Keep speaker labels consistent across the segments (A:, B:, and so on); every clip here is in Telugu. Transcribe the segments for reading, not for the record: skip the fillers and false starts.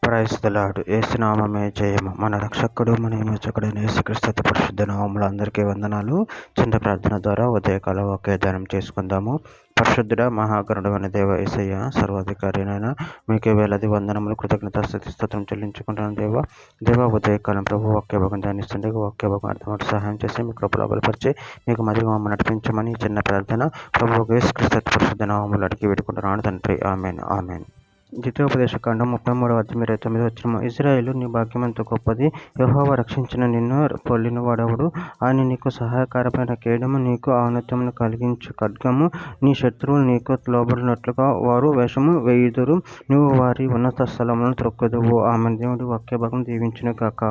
A: Praise the lord. యేసునామమే జయము. మన రక్షకుడు మన విమోచకుడైన యేసుక్రీస్తు పరిశుద్ధ నామములో అందరికీ వందనాలు. చిన్న ప్రార్థన ద్వారా ఉదయకాల వాగ్దానం చేసుకుందాము. పరిశుద్ధుడ మహాగణుడు అనే దేవ యేసయ్య, సర్వాధికారి అయిన మీకే వేలాది వందనములు, కృతజ్ఞత స్తోత్రం చెల్లించుకుంటున్నాను దేవ ఉదయకాలం ప్రభు వాక్య భాగం ధ్యానిస్తుండే వాక్య భాగం అర్థమవుతూ సహాయం చేసి మీ కృపలో బలపరిచి మీకు మధ్యగా మమ్మల్ని నడిపించమని చిన్న ప్రార్థన ప్రభు యేసుక్రీస్తు పరిశుద్ధ నామములు అడిగి వేడుకుంటున్నాను తండ్రి. Amen amen. ద్వితీయోపదేశకాండం 33:29 ఇశ్రాయేలు, నీ భాగ్యమంత గొప్పది. యెహోవా రక్షించిన నిన్ను పొల్లిన వాడెవడు? ఆయన నీకు సహాయకరమైన కేడము, నీకు ఔన్నత్యమును కలిగించు ఖడ్గము. నీ శత్రువులు నీకు లోబడినట్లుగా వారు వేషము వేయుదురు. నువ్వు వారి ఉన్నత స్థలములను త్రొక్కుదువు. ఆమె. దేవుడి వాక్య భాగం దీవించును గాక.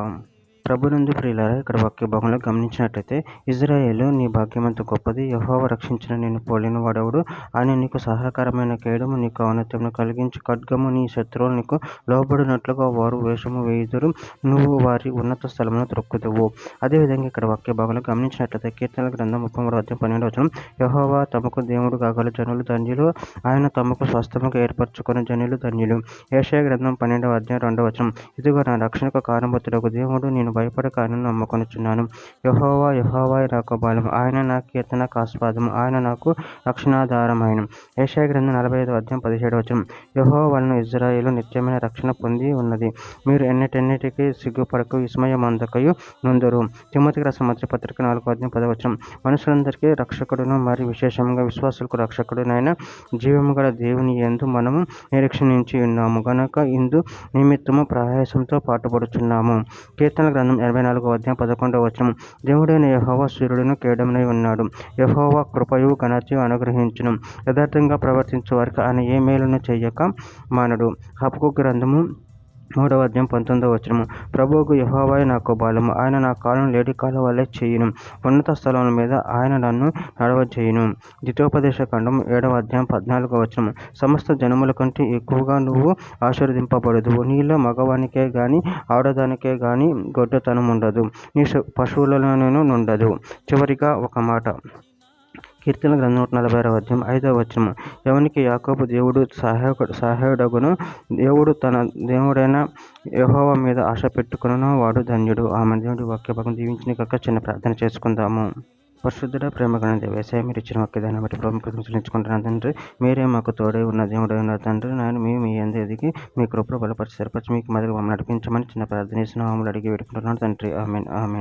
A: ప్రభునందు ప్రియులారా, ఇక్కడ వాక్య భాగంలో గమనించినట్లయితే, ఇశ్రాయేలు, నీ భాగ్యమంత గొప్పది. యెహోవా రక్షించిన నిన్ను పోలిన వాడెవడు? ఆయన నీకు సహాయకరమైన కేడము, నీకు ఔన్నత్యమును కలిగించు ఖడ్గము. నీ శత్రువులు నీకు లోబడినట్లుగా వారు వేషము వేయుదురు. నువ్వు వారి ఉన్నత స్థలమును త్రొక్కుదువు. అదేవిధంగా ఇక్కడ వాక్య భాగంలో గమనించినట్లయితే, కీర్తనల గ్రంథం 33:12 యెహోవా తమకు దేవుడు కాగల జనులు ధన్యులు, ఆయన తమకు స్వస్థముగా ఏర్పరచుకున్న జనులు ధన్యులు. యెషయా గ్రంథం 12:2 ఇదిగో నా రక్షణకు కారణభూతుడగు దేవుడు, నేను భయపడక ఆయనను నమ్ముకొనుచున్నాను. యెహోవా యెహోవాయే నాకు బలము, ఆయన నా కీర్తనకు ఆస్పదము, ఆయన నాకు రక్షణాధారమైన. యెషయా గ్రంథం 45:17 యెహోవా వలన ఇశ్రాయేలు నిత్యమైన రక్షణ పొంది ఉన్నది. మీరు ఎన్నటెన్నటికీ సిగ్గుపడక విస్మయమందకయు నుందురు. తిమోతికి రాసిన మొదటి పత్రిక 4:10 మనుషులందరికీ రక్షకుడును, మరి విశేషంగా విశ్వాసులకు రక్షకుడునైన జీవము గల దేవుని యందు మనము నిరీక్షించి ఉన్నాము గనుక ఇందు నిమిత్తము ప్రయాసంతో పాటుపడుచున్నాము. కీర్తనల గ్రంథం 84:11 దేవుడైన యెహోవా సూర్యుడును కేడమునై ఉన్నాడు. యెహోవా కృపయు ఘనతయు అనుగ్రహించును. యథార్థంగా ప్రవర్తించు వారికి ఆయన ఏ మేలును చెయ్యక మానడు. హబక్కూకు గ్రంథము 3:19 ప్రభువుకు యెహోవాయే నాకు బలము, ఆయన నా కాళ్ళను లేడి కాళ్ళ వలె చేయును, ఉన్నత స్థలముల మీద ఆయన నన్ను నడవజేయును. ద్వితీయోపదేశకాండం 7:14 సమస్త జనముల కంటే ఎక్కువగా నువ్వు ఆశీర్వదింపబడుదువు. నీలో మగవానికే గాని ఆడదానికే గాని గొడ్డతనముండదు, నీ పశువులలోనూ నుండదు. చివరిగా ఒక మాట, కీర్తనల గ్రంథం 146:5 ఎవనికి యాకోబు దేవుడు సహాయుడగునో, దేవుడు తన దేవుడైన యెహోవా మీద ఆశ పెట్టుకొనునో వాడు ధన్యుడు. ఆమె. దేవుడి వాక్య భాగం దీవించిన కాక చిన్న ప్రార్థన చేసుకుందాము. పరిశుద్ధుడ ప్రేమగల దేవ యేసయ్య, మీరు ఇచ్చిన వాక్యదాన్ని బట్టి ప్రభుత్వం ప్రశంసించుకుంటున్నాను తండ్రి. మీరే మాకు తోడై ఉన్న దేవుడై ఉన్న తండ్రి. నేను మీ అందు ఎదిగి మీ కృపలో బలపరిచి స్థిరపరిచి మీకు మధ్యలో మమ్మల్ని నడిపించమని చిన్న ప్రార్థన చేసిన అడిగి పెట్టుకుంటున్నాను తండ్రి. Amen amen.